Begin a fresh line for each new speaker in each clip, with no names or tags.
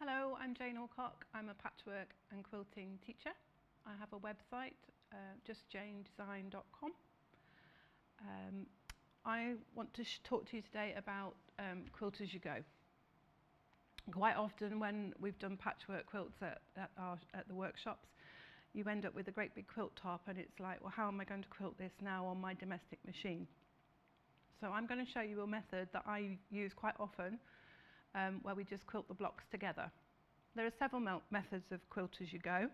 Hello, I'm Jane Alcock. I'm a patchwork and quilting teacher. I have a website, justjanedesign.com. I want to talk to you today about quilt as you go. Quite often when we've done patchwork quilts at the workshops, you end up with a great big quilt top and it's like, well, how am I going to quilt this now on my domestic machine? So I'm going to show you a method that I use quite often where we just quilt the blocks together. There are several methods of quilt as you go.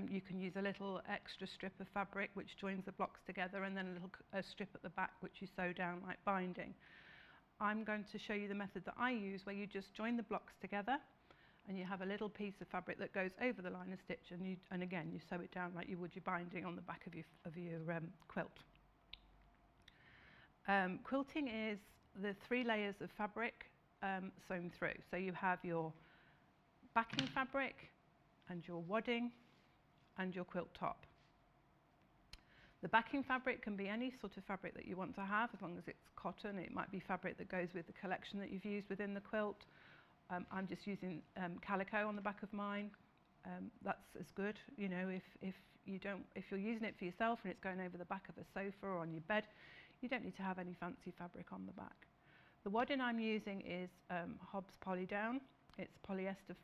You can use a little extra strip of fabric which joins the blocks together, and then a little strip at the back which you sew down like binding. I'm going to show you the method that I use, where you just join the blocks together and you have a little piece of fabric that goes over the line of stitch, and again you sew it down like you would your binding on the back of your quilt. Quilting is the 3 layers of fabric sewn through. So you have your backing fabric and your wadding and your quilt top. The backing fabric can be any sort of fabric that you want to have, as long as it's cotton. It might be fabric that goes with the collection that you've used within the quilt. I'm just using calico on the back of mine. That's as good. You know, if you're using it for yourself and it's going over the back of a sofa or on your bed, you don't need to have any fancy fabric on the back. The wadding I'm using is Hobbs Poly Down. It's polyester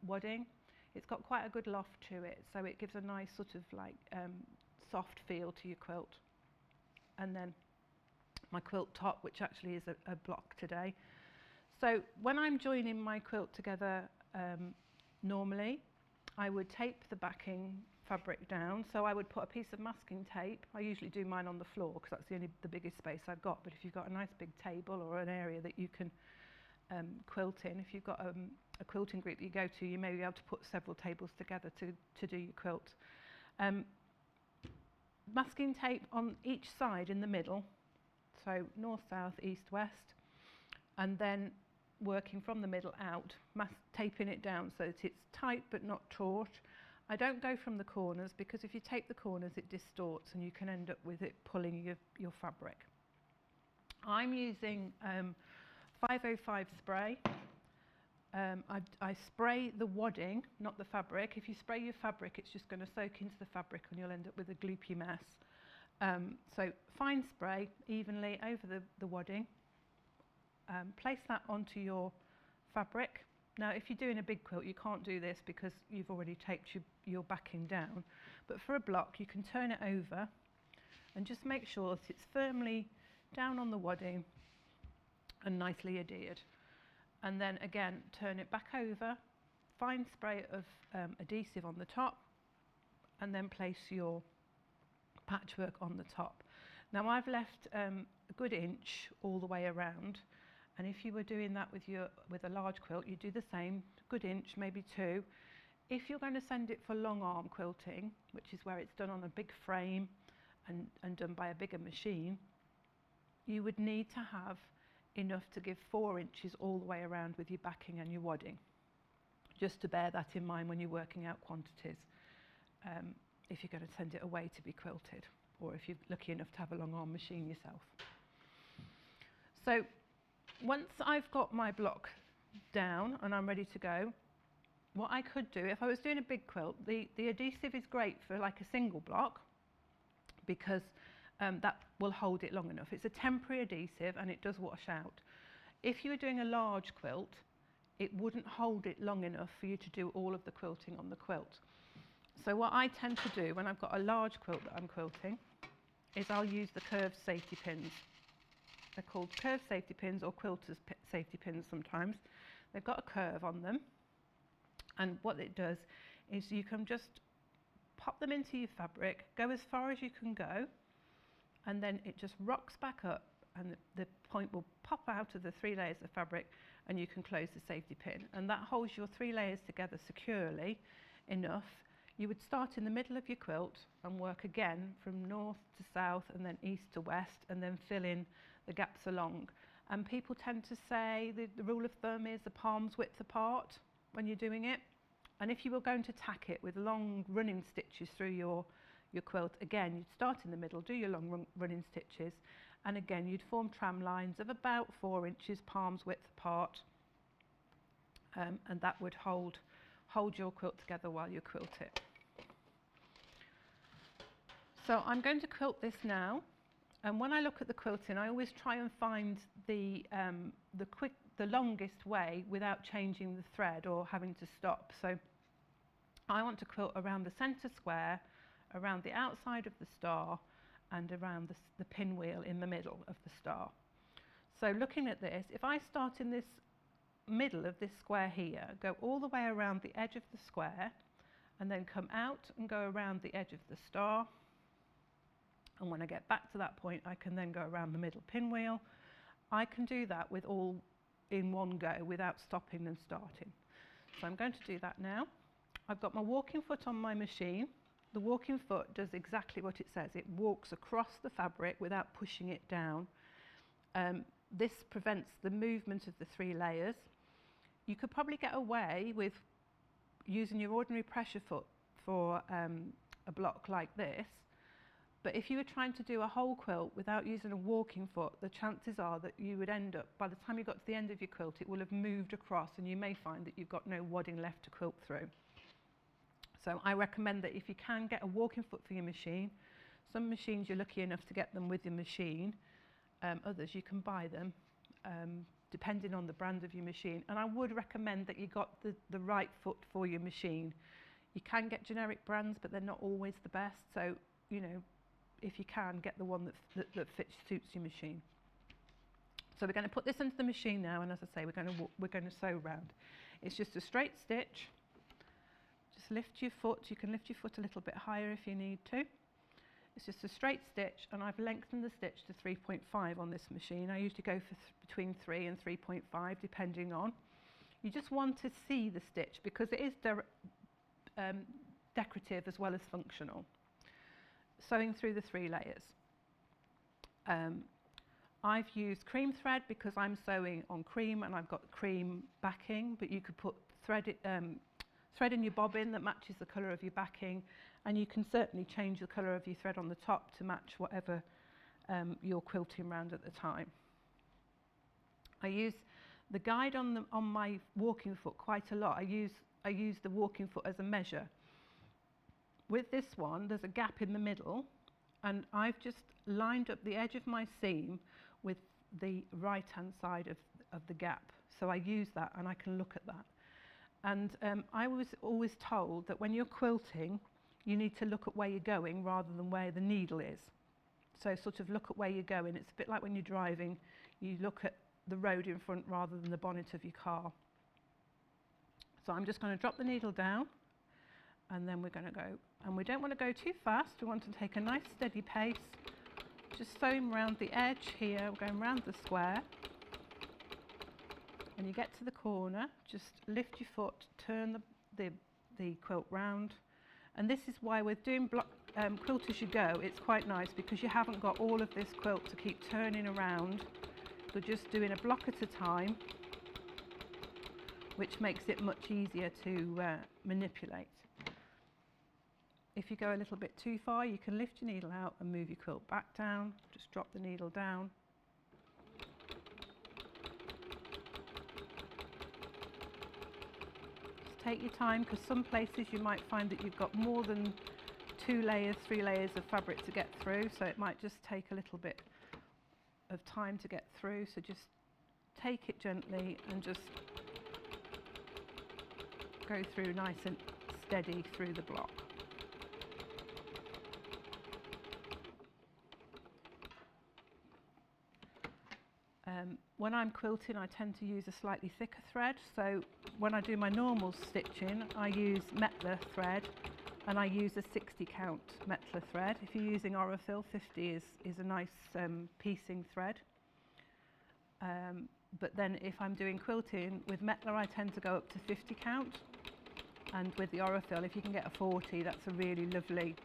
wadding. It's got quite a good loft to it, so it gives a nice sort of like soft feel to your quilt. And then my quilt top, which actually is a block today. So when I'm joining my quilt together, normally I would tape the backing fabric down. So I would put a piece of masking tape. I usually do mine on the floor because that's the biggest space I've got. But if you've got a nice big table or an area that you can quilt in, if you've got a quilting group that you go to, you may be able to put several tables together to do your quilt. Masking tape on each side in the middle, so north, south, east, west, and then working from the middle out, taping it down so that it's tight but not taut. I don't go from the corners, because if you tape the corners it distorts and you can end up with it pulling your fabric. I'm using 505 spray. I spray the wadding, not the fabric. If you spray your fabric, it's just going to soak into the fabric and you'll end up with a gloopy mess. So fine spray evenly over the wadding. Place that onto your fabric. Now if you're doing a big quilt you can't do this because you've already taped your backing down, but for a block you can turn it over and just make sure that it's firmly down on the wadding and nicely adhered. And then again turn it back over, fine spray of adhesive on the top, and then place your patchwork on the top. Now I've left a good inch all the way around, and if you were doing that with a large quilt, you do the same, good inch, maybe 2. If you're going to send it for long arm quilting, which is where it's done on a big frame and done by a bigger machine, you would need to have enough to give 4 inches all the way around with your backing and your wadding. Just to bear that in mind when you're working out quantities, if you're going to send it away to be quilted, or if you're lucky enough to have a long arm machine yourself. So once I've got my block down and I'm ready to go, what I could do, if I was doing a big quilt, the adhesive is great for like a single block, because that will hold it long enough. It's a temporary adhesive and it does wash out. If you were doing a large quilt, it wouldn't hold it long enough for you to do all of the quilting on the quilt. So what I tend to do when I've got a large quilt that I'm quilting is I'll use the curved safety pins. They're called curved safety pins or quilter's safety pins sometimes. They've got a curve on them, and what it does is you can just pop them into your fabric, go as far as you can go, and then it just rocks back up and the point will pop out of the 3 layers of fabric and you can close the safety pin, and that holds your 3 layers together securely enough. You would start in the middle of your quilt and work again from north to south and then east to west, and then fill in the gaps along. And people tend to say the rule of thumb is the palm's width apart when you're doing it. And if you were going to tack it with long running stitches through your quilt, again you'd start in the middle, do your long running stitches, and again you'd form tram lines of about 4 inches palm's width apart, and that would hold your quilt together while you quilt it. So I'm going to quilt this now, and when I look at the quilting, I always try and find the longest way without changing the thread or having to stop. So I want to quilt around the centre square, around the outside of the star, and around the pinwheel in the middle of the star. So looking at this, if I start in this middle of this square here, go all the way around the edge of the square, and then come out and go around the edge of the star, and when I get back to that point, I can then go around the middle pinwheel. I can do that with all in one go without stopping and starting. So I'm going to do that now. I've got my walking foot on my machine. The walking foot does exactly what it says. It walks across the fabric without pushing it down. This prevents the movement of the 3 layers. You could probably get away with using your ordinary pressure foot for a block like this, but if you were trying to do a whole quilt without using a walking foot, the chances are that you would end up, by the time you got to the end of your quilt, it will have moved across, and you may find that you've got no wadding left to quilt through. So I recommend that if you can get a walking foot for your machine, some machines you're lucky enough to get them with your machine, others you can buy them depending on the brand of your machine, and I would recommend that you got the right foot for your machine. You can get generic brands, but they're not always the best, so you know, if you can, get the one that suits your machine. So we're going to put this into the machine now, and as I say, we're going to sew round. It's just a straight stitch. Just lift your foot. You can lift your foot a little bit higher if you need to. It's just a straight stitch, and I've lengthened the stitch to 3.5 on this machine. I usually go for between 3 and 3.5, depending on. You just want to see the stitch because it is decorative as well as functional. Sewing through the 3 layers. I've used cream thread because I'm sewing on cream and I've got cream backing, but you could put thread in your bobbin that matches the colour of your backing, and you can certainly change the colour of your thread on the top to match whatever you're quilting around at the time. I use the guide on my walking foot quite a lot. I use the walking foot as a measure. With this one, there's a gap in the middle, and I've just lined up the edge of my seam with the right-hand side of the gap. So I use that, and I can look at that. And I was always told that when you're quilting, you need to look at where you're going rather than where the needle is. So sort of look at where you're going. It's a bit like when you're driving. You look at the road in front rather than the bonnet of your car. So I'm just going to drop the needle down, and then we're going to go. And we don't want to go too fast. We want to take a nice steady pace. Just sewing around the edge here. We're going around the square. When you get to the corner, just lift your foot, turn the quilt round. And this is why we're doing quilt as you go. It's quite nice because you haven't got all of this quilt to keep turning around. You're just doing a block at a time, which makes it much easier to manipulate. If you go a little bit too far, you can lift your needle out and move your quilt back down. Just drop the needle down. Just take your time, because some places you might find that you've got more than 2 layers, 3 layers of fabric to get through, so it might just take a little bit of time to get through. So just take it gently and just go through nice and steady through the block. When I'm quilting, I tend to use a slightly thicker thread, so when I do my normal stitching, I use Metler thread, and I use a 60 count Metler thread. If you're using Orifil, 50 is a nice piecing thread. But then if I'm doing quilting with Metler, I tend to go up to 50 count, and with the Orifil, if you can get a 40, that's a really lovely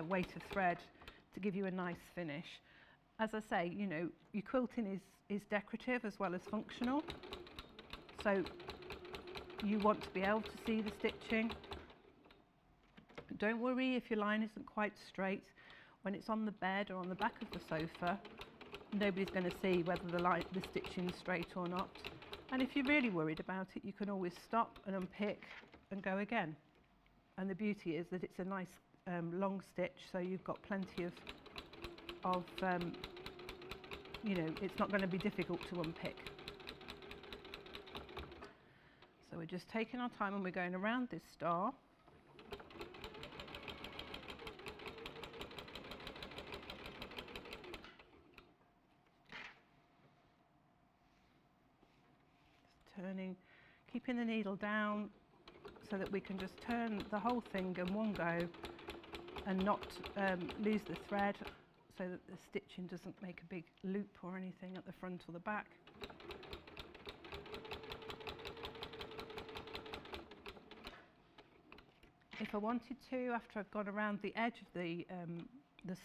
weight of thread to give you a nice finish. As I say, you know, your quilting is decorative as well as functional, so you want to be able to see the stitching. Don't worry if your line isn't quite straight. When it's on the bed or on the back of the sofa, nobody's going to see whether the stitching is straight or not. And if you're really worried about it, you can always stop and unpick and go again. And the beauty is that it's a nice long stitch, so you've got plenty of you know, it's not going to be difficult to unpick. So we're just taking our time and we're going around this star. Just turning, keeping the needle down so that we can just turn the whole thing in one go and not lose the thread, so that the stitching doesn't make a big loop or anything at the front or the back. If I wanted to, after I've gone around the edge of the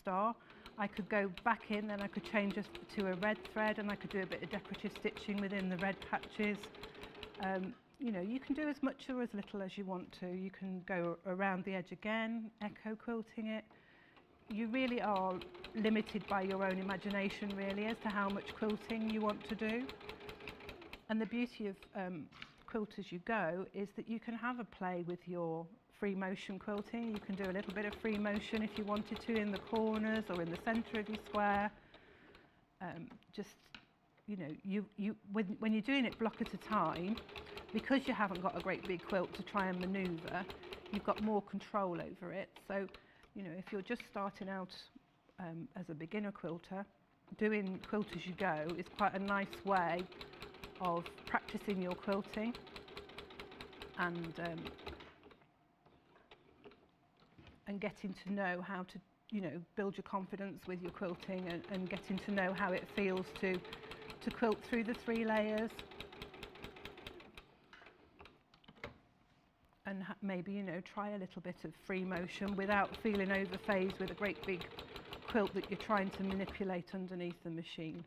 star, I could go back in, then I could change this to a red thread and I could do a bit of decorative stitching within the red patches. You know, you can do as much or as little as you want to. You can go around the edge again, echo quilting it. You really are limited by your own imagination, really, as to how much quilting you want to do. And the beauty of Quilt As You Go is that you can have a play with your free motion quilting. You can do a little bit of free motion if you wanted to in the corners or in the centre of your square. Just, you know, when you're doing it block at a time, because you haven't got a great big quilt to try and manoeuvre, you've got more control over it. So, you know, if you're just starting out as a beginner quilter, doing Quilt As You Go is quite a nice way of practicing your quilting and getting to know how to, you know, build your confidence with your quilting and getting to know how it feels to quilt through the 3 layers. And maybe, you know, try a little bit of free motion without feeling overphased with a great big quilt that you're trying to manipulate underneath the machine.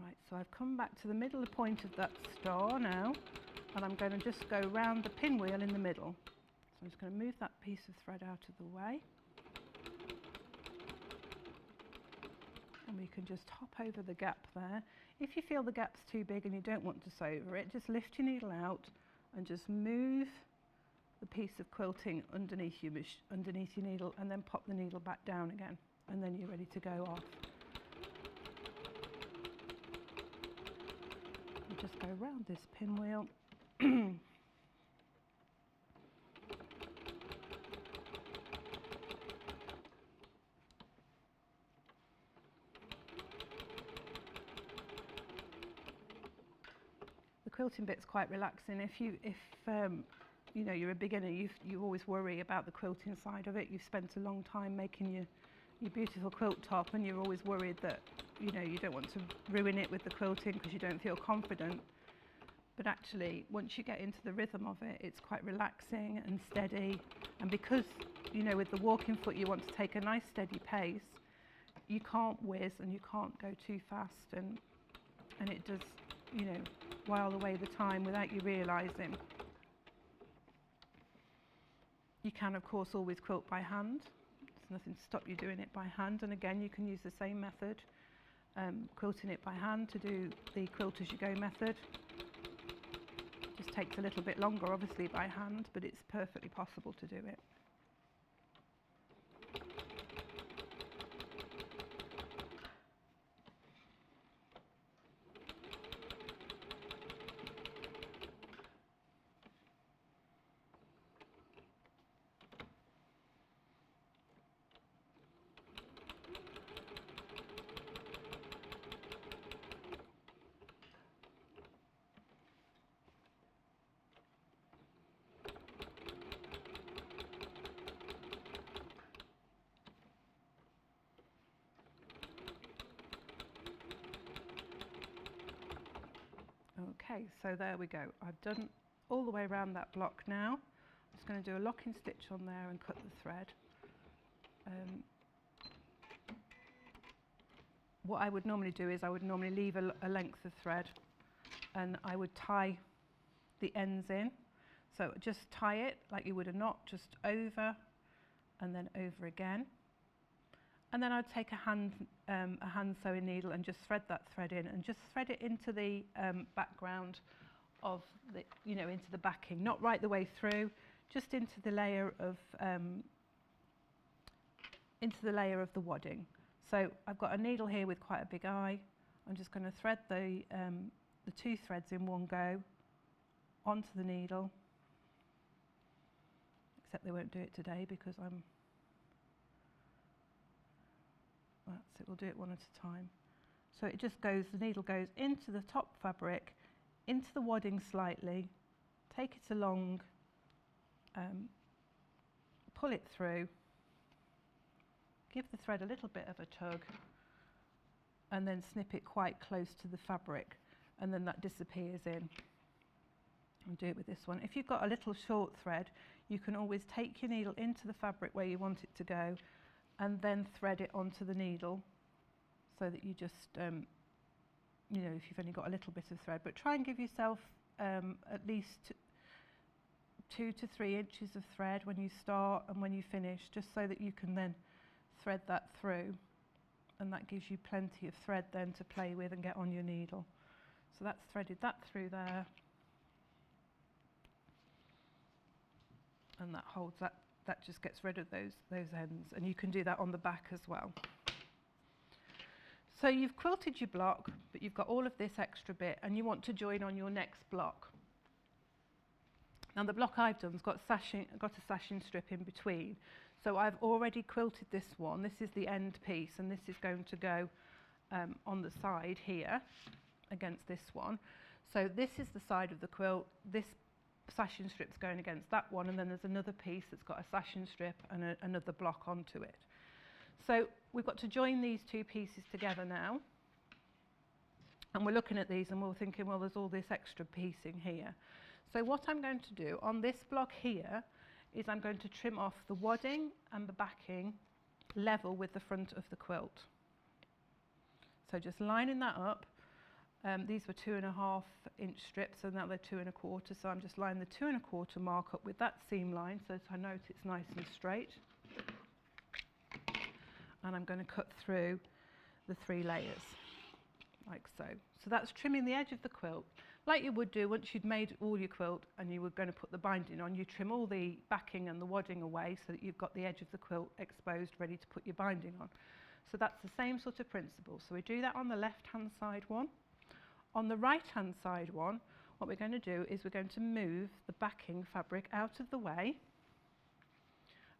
Right, so I've come back to the middle point of that star now, and I'm going to just go round the pinwheel in the middle. So I'm just going to move that piece of thread out of the way. And we can just hop over the gap there. If you feel the gap's too big and you don't want to sew over it, just lift your needle out and just move the piece of quilting underneath your needle and then pop the needle back down again, and then you're ready to go off. And just go round this pinwheel. The quilting bit's quite relaxing. If you know, you're a beginner, you always worry about the quilting side of it. You've spent a long time making your beautiful quilt top, and you're always worried that, you know, you don't want to ruin it with the quilting because you don't feel confident. But actually, once you get into the rhythm of it, it's quite relaxing and steady. And because, you know, with the walking foot, you want to take a nice steady pace, you can't whiz and you can't go too fast, and it does, you know, while away the time without you realising. You can, of course, always quilt by hand. There's nothing to stop you doing it by hand. And again, you can use the same method, quilting it by hand, to do the Quilt As You Go method. Just takes a little bit longer, obviously, by hand, but it's perfectly possible to do it. Okay, so there we go. I've done all the way around that block now. I'm just going to do a locking stitch on there and cut the thread. What I would normally do is I would normally leave a length of thread, and I would tie the ends in So just tie it like you would a knot, just over and then over again. And then I'd take a hand sewing needle and just thread that thread in, and just thread it into the background of the, into the backing, not right the way through, just into the layer of the wadding. So I've got a needle here with quite a big eye. I'm just going to thread the 2 threads in one go onto the needle, except they won't do it today because we'll do it one at a time. So it just goes, the needle goes into the top fabric, into the wadding slightly, take it along, pull it through, give the thread a little bit of a tug, and then snip it quite close to the fabric, and then that disappears in. And do it with this one. If you've got a little short thread, you can always take your needle into the fabric where you want it to go, and then thread it onto the needle, so that you just, if you've only got a little bit of thread, but try and give yourself at least 2 to 3 inches of thread when you start and when you finish, just so that you can then thread that through, and that gives you plenty of thread then to play with and get on your needle. So that's threaded that through there, and that holds that just gets rid of those ends, and you can do that on the back as well. So you've quilted your block, but you've got all of this extra bit, and you want to join on your next block. Now the block I've done has got a sashing strip in between, so I've already quilted this one. This is the end piece, and this is going to go on the side here against this one. So this is the side of the quilt. This sashing strip's going against that one, and then there's another piece that's got a sashing strip and another block onto it. So we've got to join these 2 pieces together now, and we're looking at these and we're thinking, well, there's all this extra piecing here. So what I'm going to do on this block here is I'm going to trim off the wadding and the backing level with the front of the quilt. So just lining that up. These were 2.5 inch strips, and now they're 2 1/4, so I'm just lining the 2 1/4 mark up with that seam line so that I know it's nice and straight. And I'm going to cut through the 3 layers, like so. So that's trimming the edge of the quilt, like you would do once you'd made all your quilt and you were going to put the binding on. You trim all the backing and the wadding away so that you've got the edge of the quilt exposed, ready to put your binding on. So that's the same sort of principle. So we do that on the left-hand side one. On the right-hand side one, what we're going to do is we're going to move the backing fabric out of the way,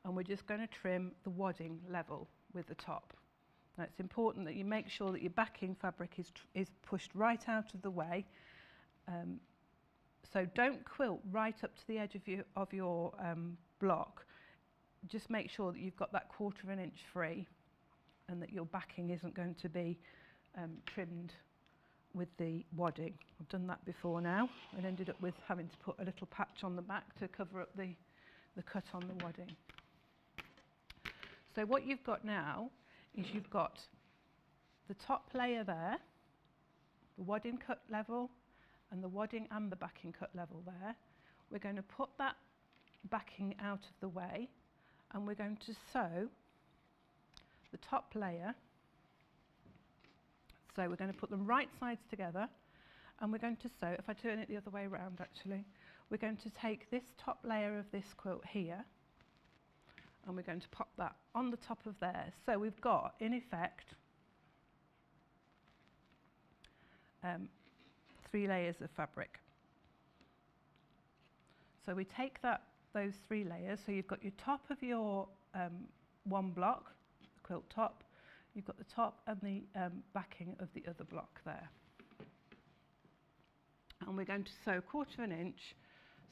and we're just going to trim the wadding level with the top. Now it's important that you make sure that your backing fabric is pushed right out of the way. So don't quilt right up to the edge of your block. Just make sure that you've got that 1/4 inch free, and that your backing isn't going to be trimmed with the wadding. I've done that before now and ended up with having to put a little patch on the back to cover up the cut on the wadding. So what you've got now is you've got the top layer there, the wadding cut level, and the wadding and the backing cut level there. We're going to put that backing out of the way, and we're going to sew the top layer. So we're going to put them right sides together, and we're going to sew, if I turn it the other way around actually, we're going to take this top layer of this quilt here, and we're going to pop that on the top of there. So we've got, in effect, 3 layers of fabric. So we take those 3 layers, so you've got your top of your one block, the quilt top, you've got the top and the backing of the other block there. And we're going to sew 1/4 inch,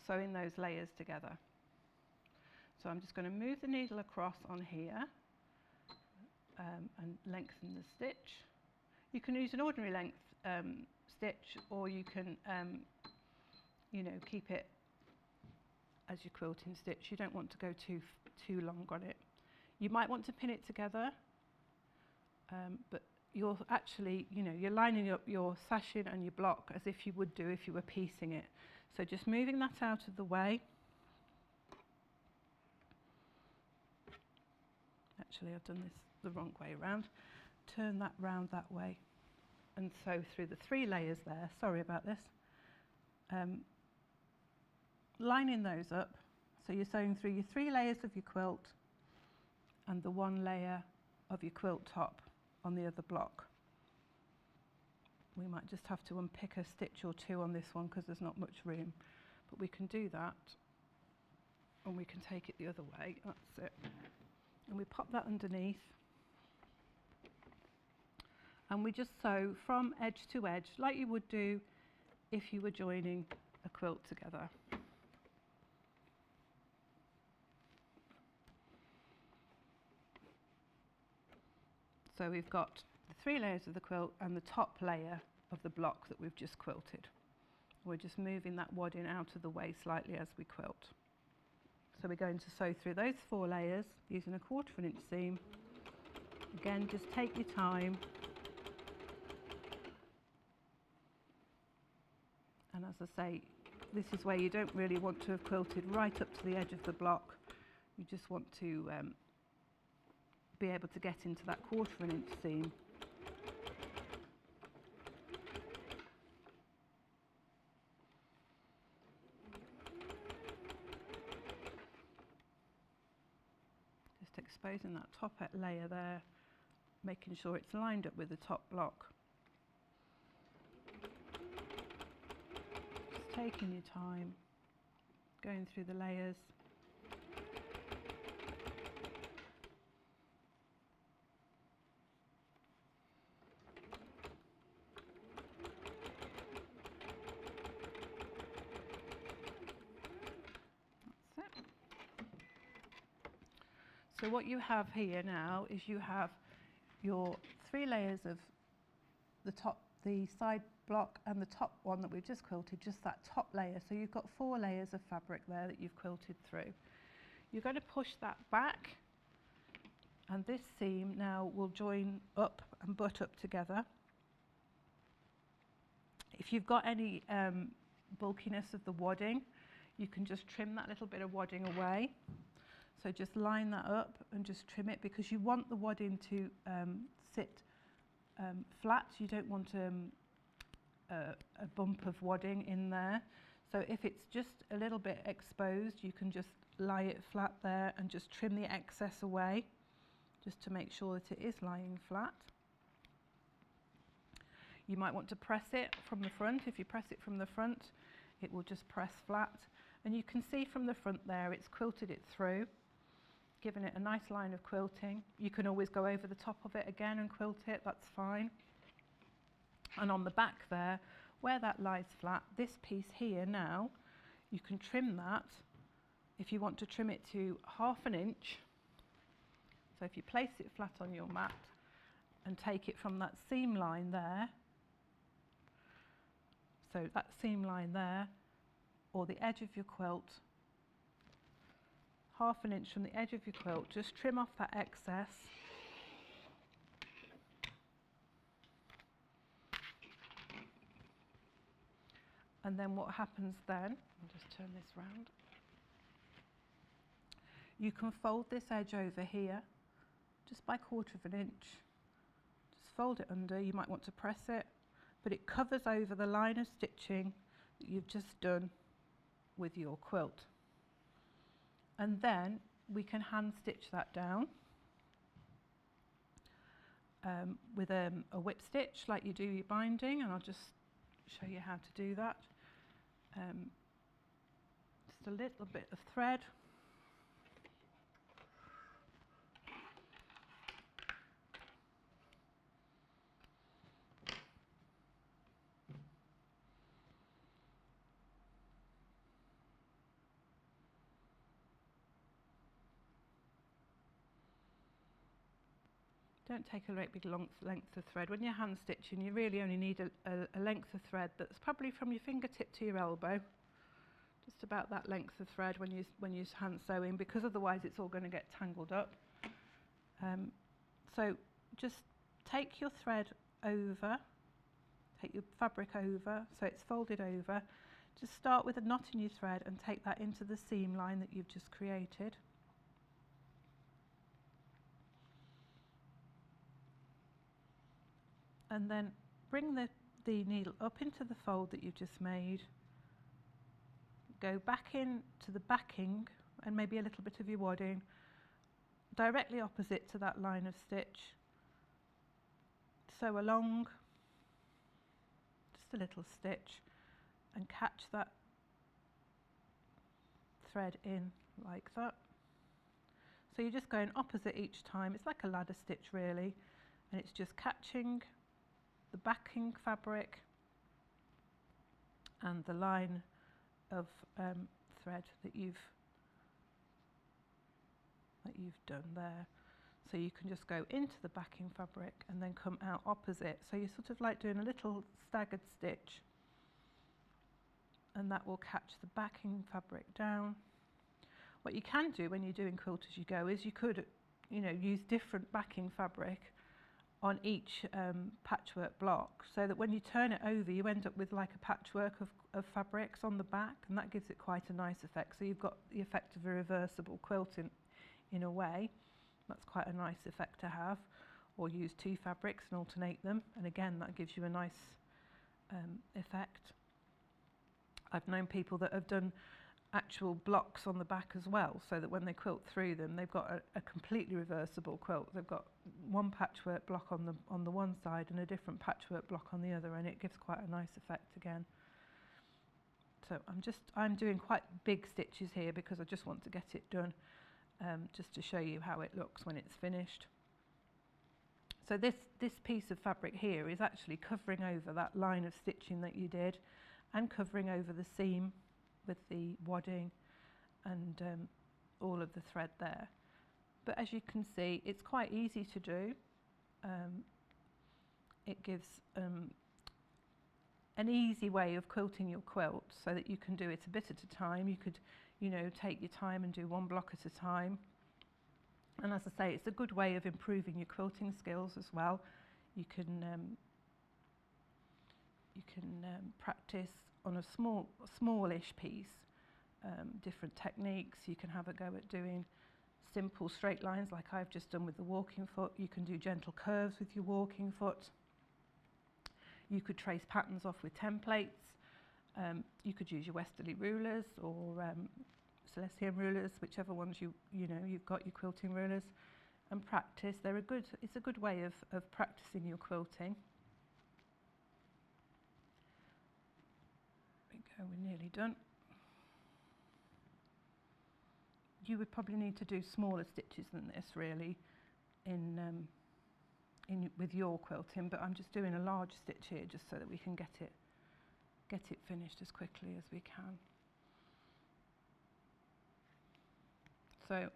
sewing those layers together. So I'm just going to move the needle across on here and lengthen the stitch. You can use an ordinary length stitch, or you can keep it as your quilting stitch. You don't want to go too long on it. You might want to pin it together, but you're actually, you're lining up your sashing and your block as if you would do if you were piecing it. So just moving that out of the way, actually I've done this the wrong way around. Turn that round that way and sew through the 3 layers there. Sorry about this. Lining those up, so you're sewing through your 3 layers of your quilt and the 1 layer of your quilt top on the other block. We might just have to unpick a stitch or 2 on this one because there's not much room, but we can do that, and we can take it the other way. That's it. And we pop that underneath, and we just sew from edge to edge like you would do if you were joining a quilt together. So we've got the 3 layers of the quilt and the top layer of the block that we've just quilted. We're just moving that wadding out of the way slightly as we quilt. So we're going to sew through those 4 layers using a 1/4 inch seam. Again, just take your time. And as I say, this is where you don't really want to have quilted right up to the edge of the block. You just want to be able to get into that 1/4 inch seam. Just exposing that top layer there, making sure it's lined up with the top block. Just taking your time, going through the layers. So what you have here now is you have your 3 layers of the top, the side block and the top one that we've just quilted, just that top layer. So you've got 4 layers of fabric there that you've quilted through. You're going to push that back, and this seam now will join up and butt up together. If you've got any bulkiness of the wadding, you can just trim that little bit of wadding away. So just line that up and just trim it, because you want the wadding to sit flat. You don't want a bump of wadding in there. So if it's just a little bit exposed, you can just lie it flat there and just trim the excess away, just to make sure that it is lying flat. You might want to press it from the front. If you press it from the front, it will just press flat. And you can see from the front there, it's quilted it through, given it a nice line of quilting. You can always go over the top of it again and quilt it, that's fine. And on the back there, where that lies flat, this piece here now, you can trim that if you want to trim it to 1/2 inch. So if you place it flat on your mat and take it from that seam line there, so that seam line there, or the edge of your quilt, 1/2 inch from the edge of your quilt, just trim off that excess. And then what happens then, I'll just turn this round. You can fold this edge over here, just by 1/4 inch. Just fold it under. You might want to press it, but it covers over the line of stitching that you've just done with your quilt. And then we can hand stitch that down with a whip stitch like you do your binding, and I'll just show you how to do that. Just a little bit of thread. Don't take a great big long length of thread. When you're hand stitching, you really only need a length of thread that's probably from your fingertip to your elbow. Just about that length of thread when you're hand sewing, because otherwise it's all going to get tangled up. So just take your thread over, take your fabric over, so it's folded over. Just start with a knot in your thread and take that into the seam line that you've just created. and then bring the needle up into the fold that you've just made, go back in to the backing and maybe a little bit of your wadding, directly opposite to that line of stitch, sew along, just a little stitch, and catch that thread in like that. So you're just going opposite each time. It's like a ladder stitch really, and it's just catching the backing fabric and the line of thread that you've done there. So you can just go into the backing fabric and then come out opposite. So you're sort of like doing a little staggered stitch, and that will catch the backing fabric down. What you can do when you're doing quilt as you go is you could, use different backing fabric on each patchwork block, so that when you turn it over you end up with like a patchwork of fabrics on the back, and that gives it quite a nice effect. So you've got the effect of a reversible quilt in a way. That's quite a nice effect to have. Or use two fabrics and alternate them, and again that gives you a nice effect. I've known people that have done actual blocks on the back as well, so that when they quilt through them they've got a completely reversible quilt. They've got one patchwork block on the one side and a different patchwork block on the other, and it gives quite a nice effect again. So I'm doing quite big stitches here because I just want to get it done, just to show you how it looks when it's finished. So this piece of fabric here is actually covering over that line of stitching that you did, and covering over the seam with the wadding and all of the thread there. But as you can see, it's quite easy to do. It gives an easy way of quilting your quilt, so that you can do it a bit at a time. You could, take your time and do one block at a time. And as I say, it's a good way of improving your quilting skills as well. You can practice on a smallish piece, different techniques. You can have a go at doing simple straight lines like I've just done with the walking foot. You can do gentle curves with your walking foot. You could trace patterns off with templates. You could use your Westerly rulers or Celestian rulers, whichever ones you've got your quilting rulers, and practice. It's a good way of practicing your quilting. There we go, we're nearly done. You would probably need to do smaller stitches than this really with your quilting, but I'm just doing a large stitch here just so that we can get it finished as quickly as we can. So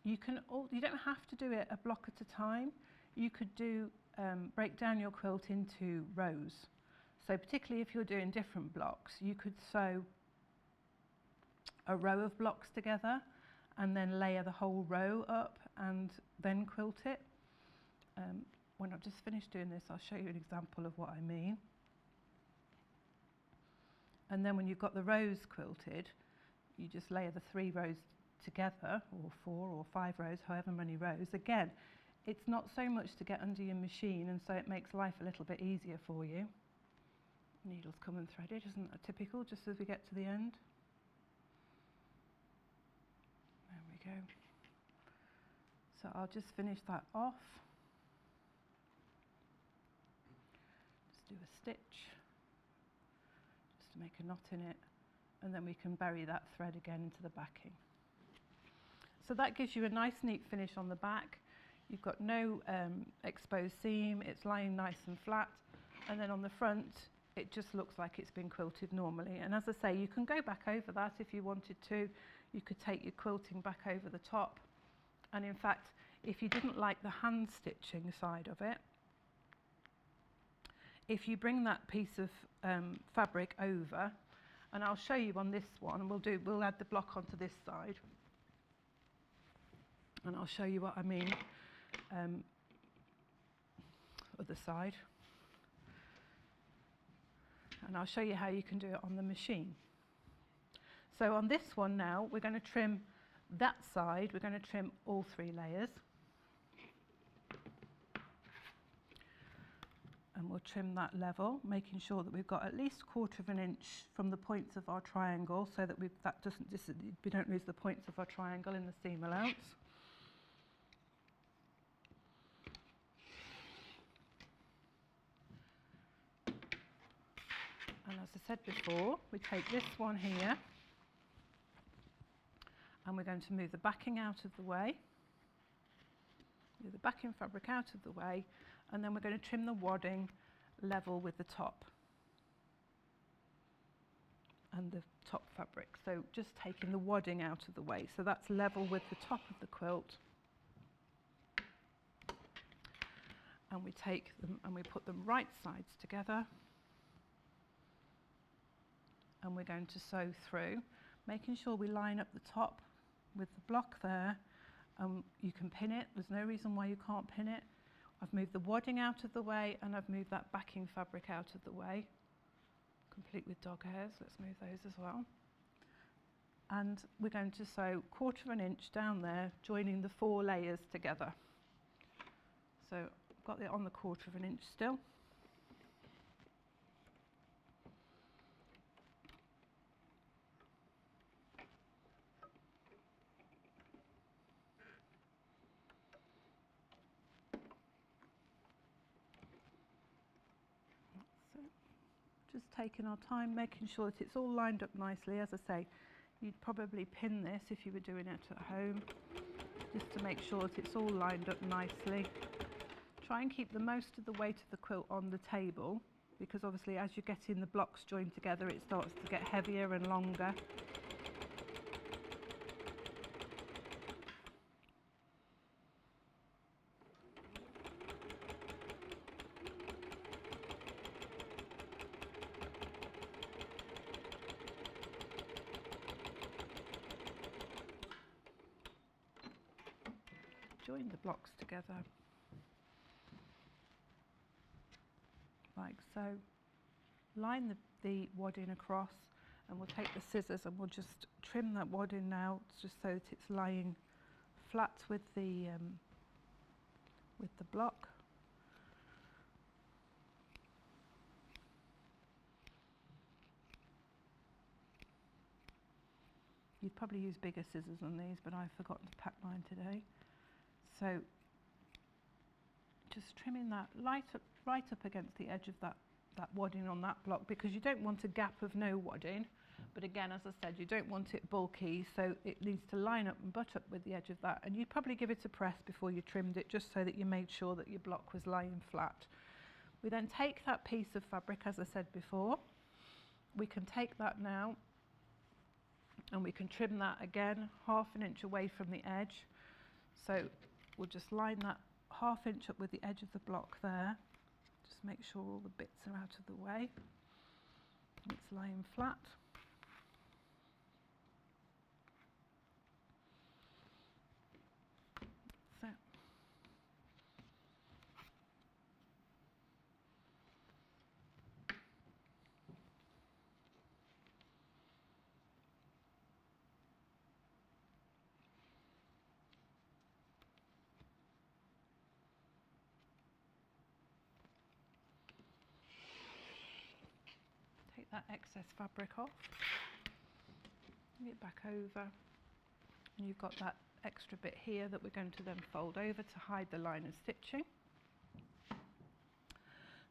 you don't have to do it a block at a time. You could break down your quilt into rows. So particularly if you're doing different blocks, you could sew a row of blocks together and then layer the whole row up and then quilt it. When I've just finished doing this, I'll show you an example of what I mean. And then when you've got the rows quilted, you just layer the 3 rows together, or 4 or 5 rows, however many rows. Again, it's not so much to get under your machine, and so it makes life a little bit easier for you. Needles come unthreaded, isn't that typical, just as we get to the end? There we go. So I'll just finish that off. Just do a stitch, just to make a knot in it, and then we can bury that thread again into the backing. So that gives you a nice neat finish on the back. You've got no exposed seam, it's lying nice and flat, and then on the front it just looks like it's been quilted normally. And as I say, you can go back over that if you wanted to. You could take your quilting back over the top, and in fact if you didn't like the hand stitching side of it, if you bring that piece of fabric over, and I'll show you on this one, we'll add the block onto this side, and I'll show you what I mean other side, and I'll show you how you can do it on the machine. So on this one now, we're going to trim that side, we're going to trim all 3 layers. we'll trim that level, making sure that we've got at least 1/4 of an inch from the points of our triangle, so that we don't lose the points of our triangle in the seam allowance. And as I said before, we take this one here and we're going to move the backing out of the way, move the backing fabric out of the way, and then we're going to trim the wadding level with the top and the top fabric. So just taking the wadding out of the way, so that's level with the top of the quilt. And we take them and we put them right sides together. And we're going to sew through, making sure we line up the top with the block there. You can pin it, there's no reason why you can't pin it. I've moved the wadding out of the way and I've moved that backing fabric out of the way, complete with dog hairs. Let's move those as well. And we're going to sew 1/4 of an inch down there, joining the 4 layers together. So I've got it on the 1/4 of an inch still. Just taking our time, making sure that it's all lined up nicely. As I say, you'd probably pin this if you were doing it at home, just to make sure that it's all lined up nicely. Try and keep the most of the weight of the quilt on the table, because obviously as you're getting the blocks joined together, it starts to get heavier and longer. Join the blocks together like so. Line the wadding across, and we'll take the scissors and we'll just trim that wadding now, just so that it's lying flat with the block. You'd probably use bigger scissors on these, but I've forgotten to pack mine today. So just trimming that right up against the edge of that wadding on that block, because you don't want a gap of no wadding, but again, as I said, you don't want it bulky, so it needs to line up and butt up with the edge of that, and you'd probably give it a press before you trimmed it, just so that you made sure that your block was lying flat. We then take that piece of fabric, as I said before, we can take that now and we can trim that again 1/2 an inch away from the edge. So we'll just line that 1/2 inch up with the edge of the block there. Just make sure all the bits are out of the way. It's lying flat. So take that excess fabric off, bring it back over, and you've got that extra bit here that we're going to then fold over to hide the line of stitching.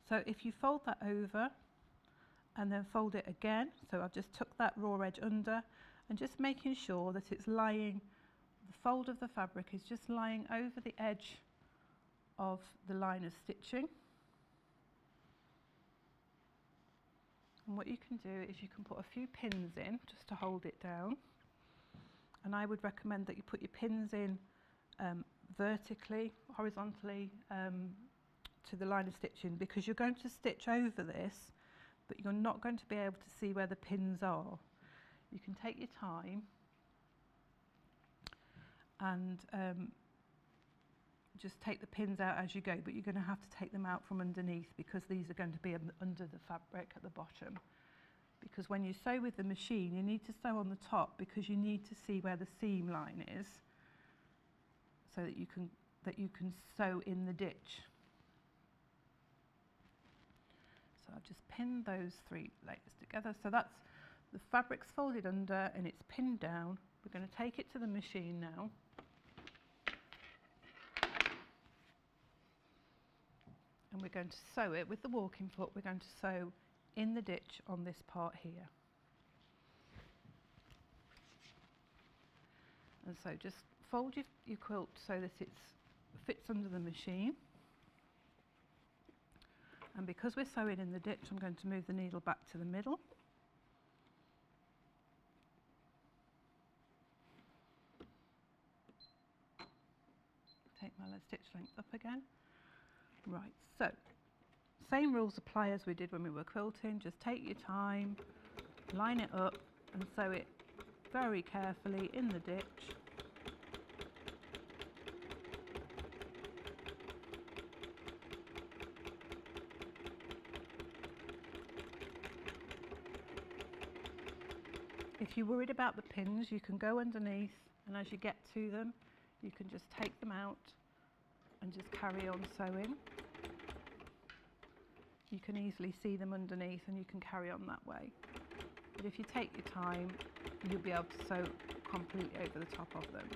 So if you fold that over and then fold it again, so I've just took that raw edge under and just making sure that it's lying, the fold of the fabric is just lying over the edge of the line of stitching. And what you can do is you can put a few pins in just to hold it down. And I would recommend that you put your pins in vertically, horizontally to the line of stitching, because you're going to stitch over this, but you're not going to be able to see where the pins are. You can take your time and just take the pins out as you go, but you're going to have to take them out from underneath, because these are going to be under the fabric at the bottom. Because when you sew with the machine, you need to sew on the top, because you need to see where the seam line is, so that you can sew in the ditch. So I've just pinned those 3 layers together. So that's the fabric's folded under and it's pinned down. We're going to take it to the machine now. And we're going to sew it with the walking foot. We're going to sew in the ditch on this part here. And so just fold your quilt so that it fits under the machine. And because we're sewing in the ditch, I'm going to move the needle back to the middle. Take my stitch length up again. Right, so same rules apply as we did when we were quilting. Just take your time, line it up and sew it very carefully in the ditch. If you're worried about the pins, you can go underneath, and as you get to them, you can just take them out and just carry on sewing. You can easily see them underneath and you can carry on that way. But if you take your time, you'll be able to sew completely over the top of them.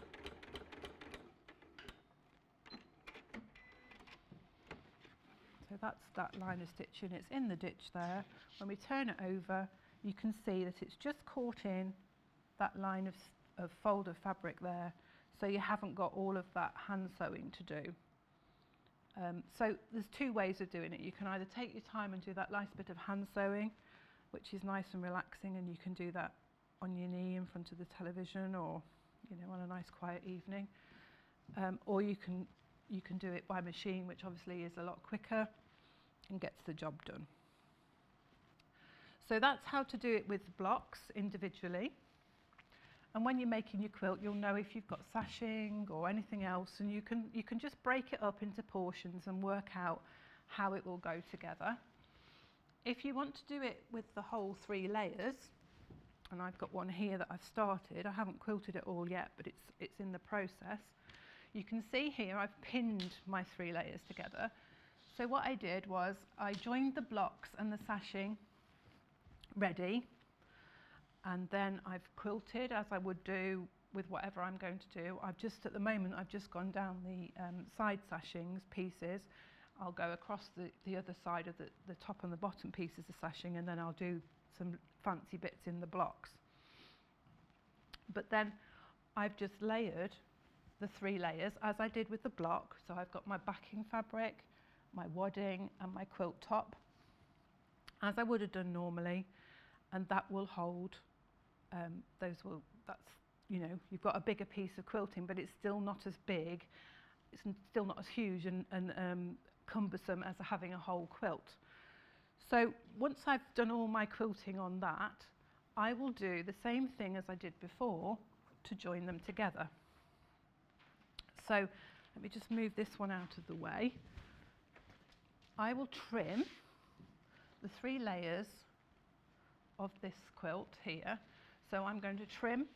So that's that line of stitching. It's in the ditch there. When we turn it over, you can see that it's just caught in that line of fold of fabric there, so you haven't got all of that hand sewing to do. So there's 2 ways of doing it. You can either take your time and do that nice bit of hand sewing, which is nice and relaxing, and you can do that on your knee in front of the television, or on a nice quiet evening, or you can do it by machine, which obviously is a lot quicker and gets the job done. So that's how to do it with blocks individually. And when you're making your quilt, you'll know if you've got sashing or anything else, and you can just break it up into portions and work out how it will go together. If you want to do it with the whole 3 layers, and I've got one here that I've started, I haven't quilted it all yet, but it's in the process. You can see here I've pinned my 3 layers together. So what I did was I joined the blocks and the sashing ready, and then I've quilted as I would do with whatever I'm going to do. At the moment I've just gone down the side sashings pieces. I'll go across the other side of the top and the bottom pieces of sashing, and then I'll do some fancy bits in the blocks. But then I've just layered the 3 layers as I did with the block. So I've got my backing fabric, my wadding and my quilt top, as I would have done normally, and that will hold. You've got a bigger piece of quilting, but it's still not as big, it's still not as huge and cumbersome as having a whole quilt. So once I've done all my quilting on that, I will do the same thing as I did before to join them together. So let me just move this one out of the way. I will trim the 3 layers of this quilt here. So I'm going to trim,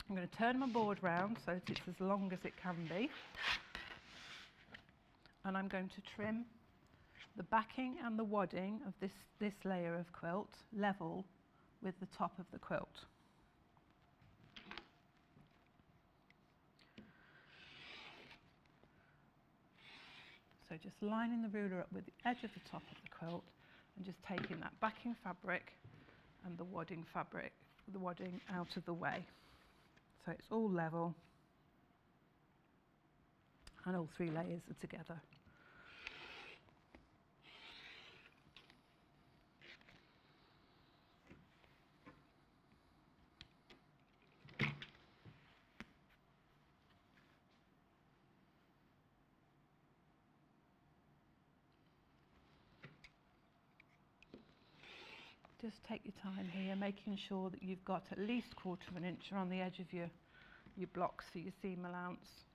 I'm going to turn my board round so that it's as long as it can be, and I'm going to trim the backing and the wadding of this layer of quilt level with the top of the quilt. So just lining the ruler up with the edge of the top of the quilt and just taking that backing fabric and the wadding out of the way. So it's all level and all 3 layers are together. Just take your time here, making sure that you've got at least 1/4 of an inch around the edge of your blocks for your seam allowance.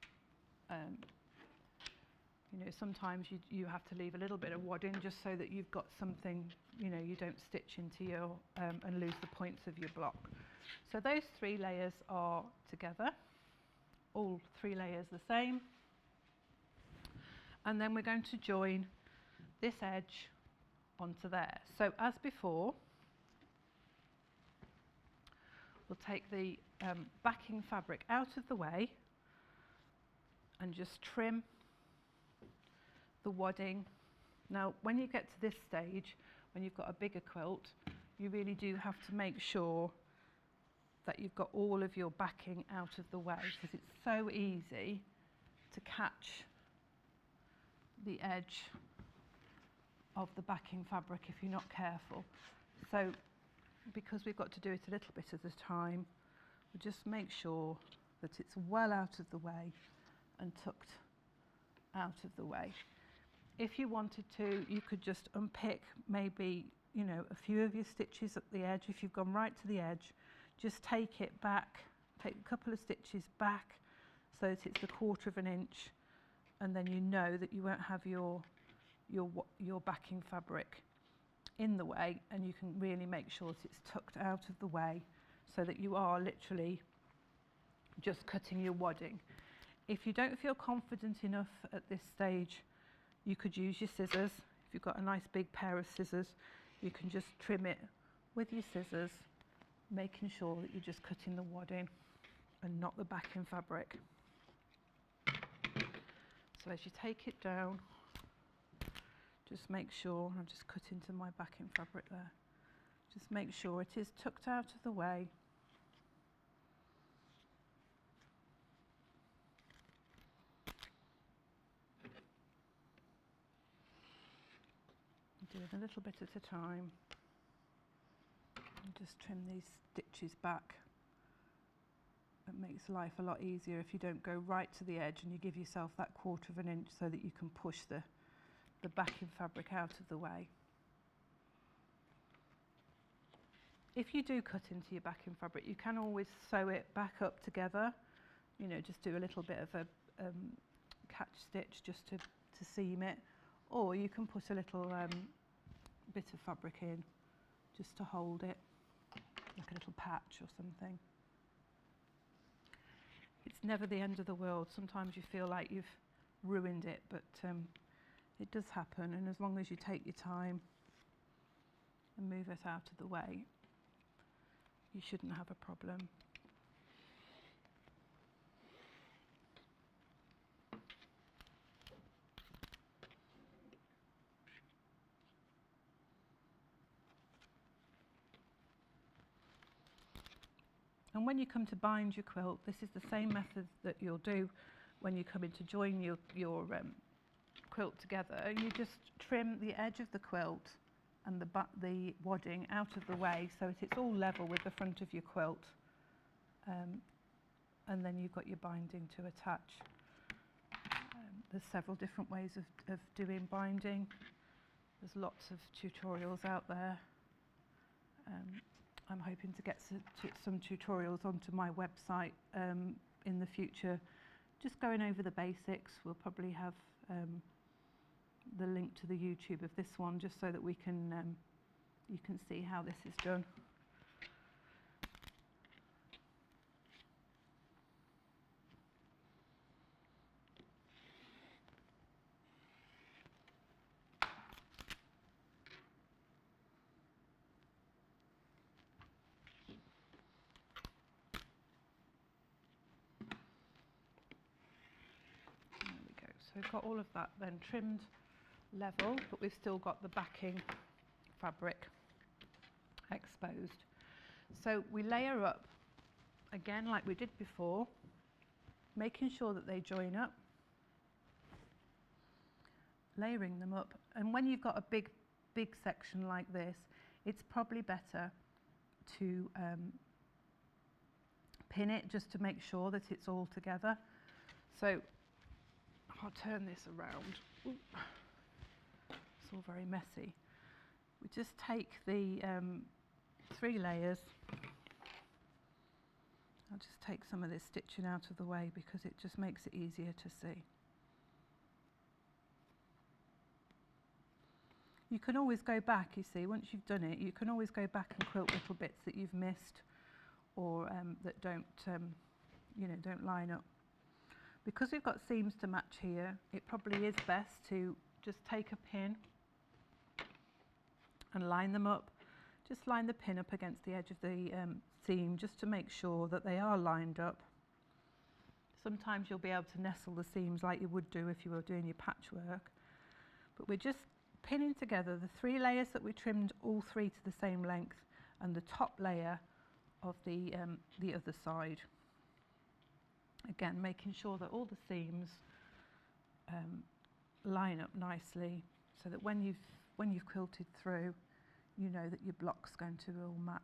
Sometimes you have to leave a little bit of wadding just so that you've got something, you don't stitch into your and lose the points of your block. So those 3 layers are together, all 3 layers the same. And then we're going to join this edge onto there. So as before, we'll take the backing fabric out of the way and just trim the wadding. Now, when you get to this stage, when you've got a bigger quilt, you really do have to make sure that you've got all of your backing out of the way, because it's so easy to catch the edge of the backing fabric if you're not careful. So because we've got to do it a little bit at a time, we'll just make sure that it's well out of the way and tucked out of the way. If you wanted to, you could just unpick maybe, you know, a few of your stitches at the edge. If you've gone right to the edge, just take it back, take a couple of stitches back so that it's 1/4 of an inch, and then you know that you won't have your backing fabric in the way, and you can really make sure that it's tucked out of the way so that you are literally just cutting your wadding. If you don't feel confident enough at this stage, you could use your scissors. If you've got a nice big pair of scissors, you can just trim it with your scissors, making sure that you're just cutting the wadding and not the backing fabric. So as you take it down, just make sure, I'll just cut into my backing fabric there, just make sure it is tucked out of the way. Do it a little bit at a time, and just trim these stitches back. It makes life a lot easier if you don't go right to the edge and you give yourself that 1/4 of an inch so that you can push the backing fabric out of the way. If you do cut into your backing fabric, you can always sew it back up together, you know, just do a little bit of a catch stitch just to seam it, or you can put a little bit of fabric in just to hold it, like a little patch or something. It's never the end of the world. Sometimes you feel like you've ruined it, but it does happen, and as long as you take your time and move it out of the way, you shouldn't have a problem. And when you come to bind your quilt, this is the same method that you'll do when you come in to join your quilt together. You just trim the edge of the quilt and the wadding out of the way so that it's all level with the front of your quilt. And then you've got your binding to attach. There's several different ways of doing binding. There's lots of tutorials out there. I'm hoping to get some tutorials onto my website in the future, just going over the basics. We'll probably have the link to the YouTube of this one, just so that we can you can see how this is done. So we've got all of that then trimmed level, but we've still got the backing fabric exposed. So we layer up again like we did before, making sure that they join up, layering them up. And when you've got a big section like this, it's probably better to pin it just to make sure that it's all together. So I'll turn this around. Ooh. It's all very messy. We just take the 3 layers. I'll just take some of this stitching out of the way because it just makes it easier to see. You can always go back, you see, once you've done it, you can always go back and quilt little bits that you've missed or that don't line up. Because we've got seams to match here, it probably is best to just take a pin and line them up. Just line the pin up against the edge of the seam just to make sure that they are lined up. Sometimes you'll be able to nestle the seams like you would do if you were doing your patchwork, but we're just pinning together the 3 layers that we trimmed, all 3 to the same length, and the top layer of the other side. Again, making sure that all the seams line up nicely, so that when you've quilted through, you know that your block's going to all match.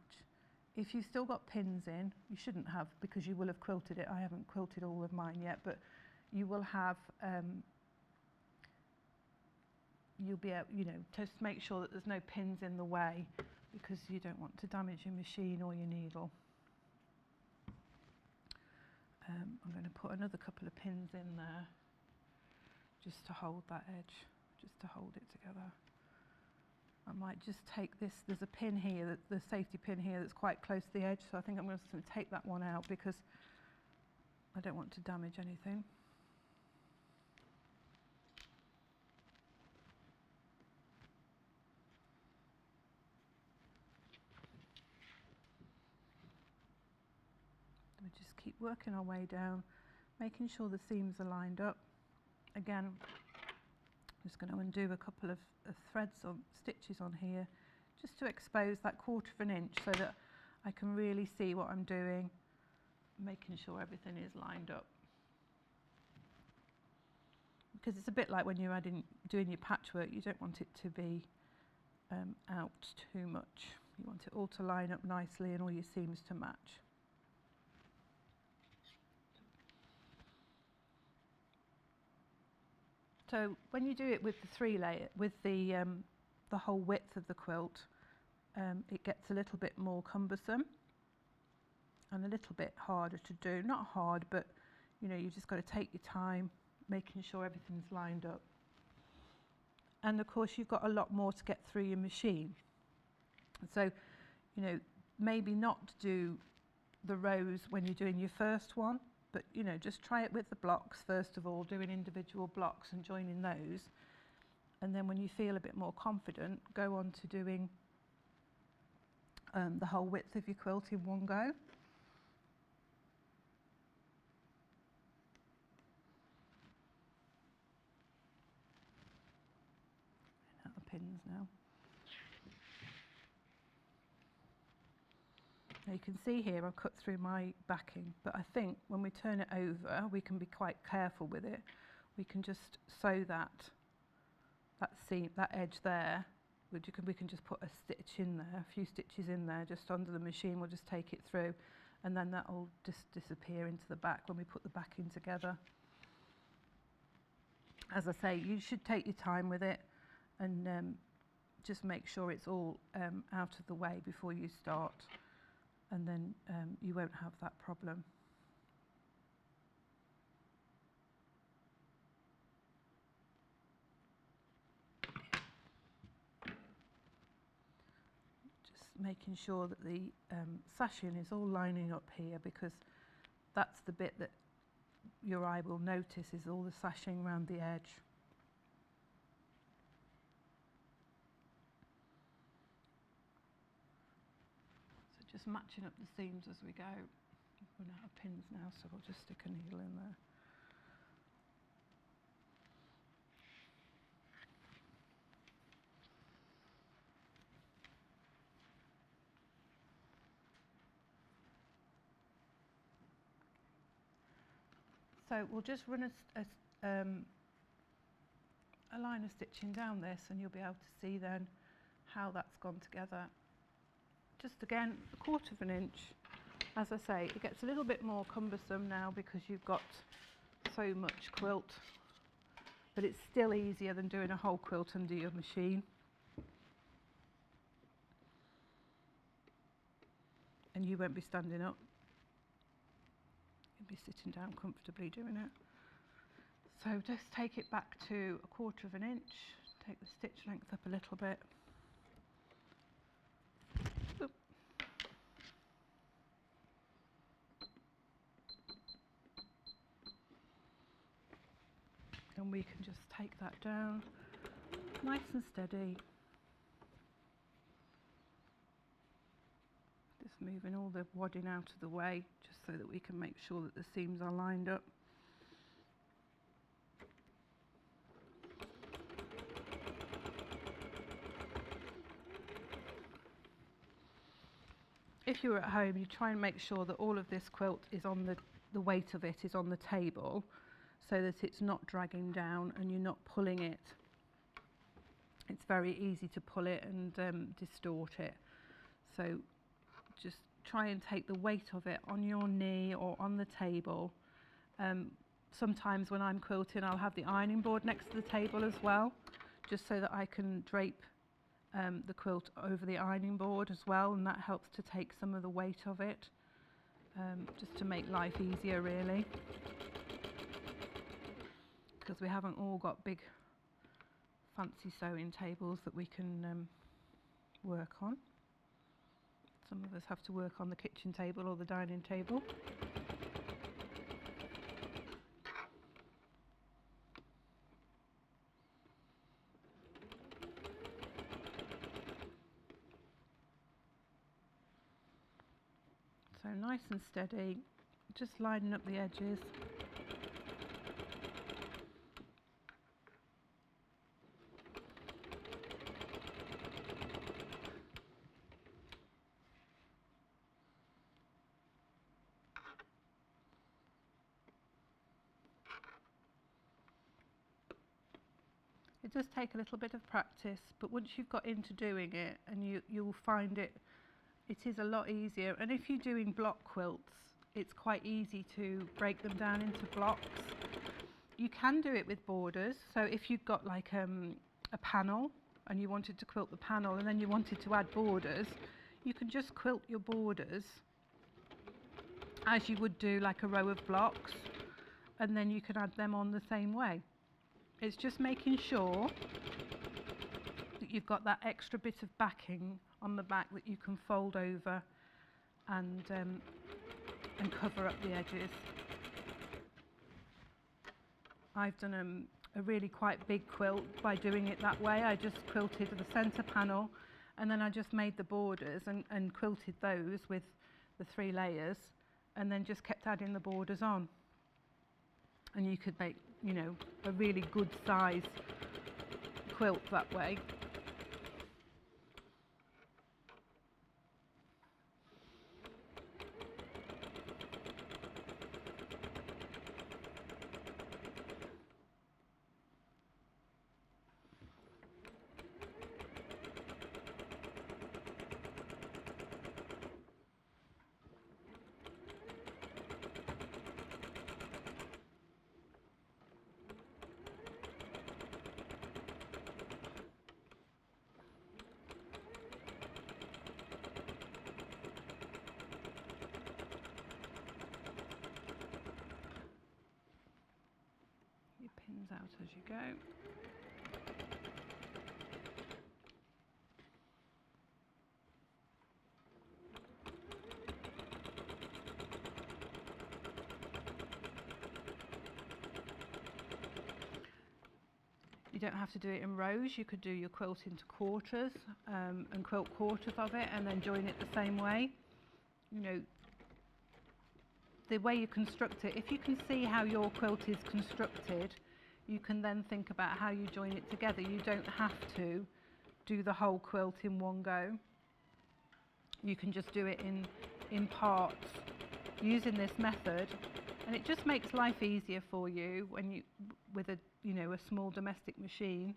If you've still got pins in, you shouldn't have, because you will have quilted it. I haven't quilted all of mine yet, but you will have, you'll be able, just make sure that there's no pins in the way, because you don't want to damage your machine or your needle. I'm going to put another couple of pins in there just to hold that edge, just to hold it together. I might just take this, there's a pin here, the safety pin here that's quite close to the edge, so I think I'm just going to take that one out because I don't want to damage anything. We just keep working our way down, making sure the seams are lined up. Again, I'm just going to undo a couple of threads or stitches on here just to expose that 1/4 of an inch so that I can really see what I'm doing, making sure everything is lined up. Because it's a bit like when you're doing your patchwork, you don't want it to be out too much. You want it all to line up nicely and all your seams to match. So when you do it with the 3 layer, with the whole width of the quilt, it gets a little bit more cumbersome and a little bit harder to do. Not hard, but you've just got to take your time, making sure everything's lined up. And of course you've got a lot more to get through your machine. So, maybe not do the rows when you're doing your first one, but just try it with the blocks first of all, doing individual blocks and joining those, and then when you feel a bit more confident, go on to doing the whole width of your quilt in one go. Out the pins now. Now you can see here I've cut through my backing, but I think when we turn it over we can be quite careful with it. We can just sew that seam, that edge there. We can just put a stitch in there, a few stitches in there just under the machine. We'll just take it through, and then that will just disappear into the back when we put the backing together. As I say, you should take your time with it and just make sure it's all out of the way before you start, and then you won't have that problem. Just making sure that the sashing is all lining up here, because that's the bit that your eye will notice, is all the sashing around the edge. Just matching up the seams as we go. We've run out of pins now, so we'll just stick a needle in there. So we'll just run a line of stitching down this, and you'll be able to see then how that's gone together. Just again, 1/4 of an inch. As I say, it gets a little bit more cumbersome now because you've got so much quilt, but it's still easier than doing a whole quilt under your machine. And you won't be standing up. You'll be sitting down comfortably doing it. So just take it back to 1/4 of an inch, take the stitch length up a little bit. And we can just take that down, nice and steady. Just moving all the wadding out of the way, just so that we can make sure that the seams are lined up. If you're at home, you try and make sure that all of this quilt is on the weight of it is on the table, so that it's not dragging down and you're not pulling it. It's very easy to pull it and distort it. So just try and take the weight of it on your knee or on the table. Sometimes when I'm quilting, I'll have the ironing board next to the table as well, just so that I can drape the quilt over the ironing board as well, and that helps to take some of the weight of it, just to make life easier really, because we haven't all got big fancy sewing tables that we can work on. Some of us have to work on the kitchen table or the dining table. So nice and steady, just lining up the edges. It does take a little bit of practice, but once you've got into doing it, and you'll find it is a lot easier. And if you're doing block quilts, it's quite easy to break them down into blocks. You can do it with borders. So if you've got like a panel and you wanted to quilt the panel and then you wanted to add borders, you can just quilt your borders as you would do like a row of blocks, and then you can add them on the same way. It's just making sure that you've got that extra bit of backing on the back that you can fold over and cover up the edges. I've done a really quite big quilt by doing it that way. I just quilted the centre panel, and then I just made the borders and quilted those with the 3 layers, and then just kept adding the borders on. And you could make, you know, a really good size quilt that way. Pins out as you go. You don't have to do it in rows. You could do your quilt into quarters and quilt quarters of it and then join it the same way. You know, the way you construct it, if you can see how your quilt is constructed, you can then think about how you join it together. You don't have to do the whole quilt in one go. You can just do it in parts using this method, and it just makes life easier for you when you with a small domestic machine,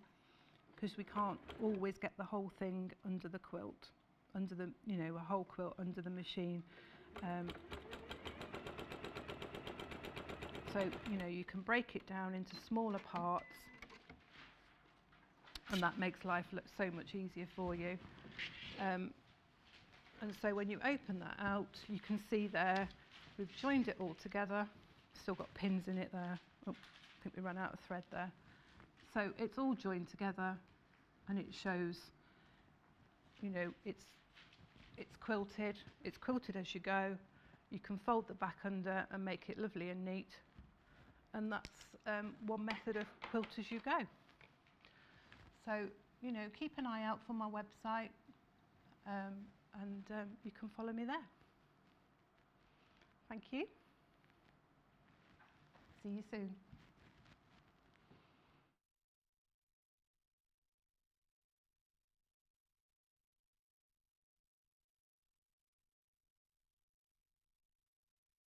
because we can't always get the whole thing under the quilt, under the a whole quilt under the machine. So, you can break it down into smaller parts, and that makes life look so much easier for you. And so when you open that out, you can see there, we've joined it all together. Still got pins in it there. Oh, I think we ran out of thread there. So it's all joined together, and it shows, it's quilted. It's quilted as you go. You can fold the back under and make it lovely and neat. And that's one method of quilt as you go. So, keep an eye out for my website. and you can follow me there. Thank you. See you soon.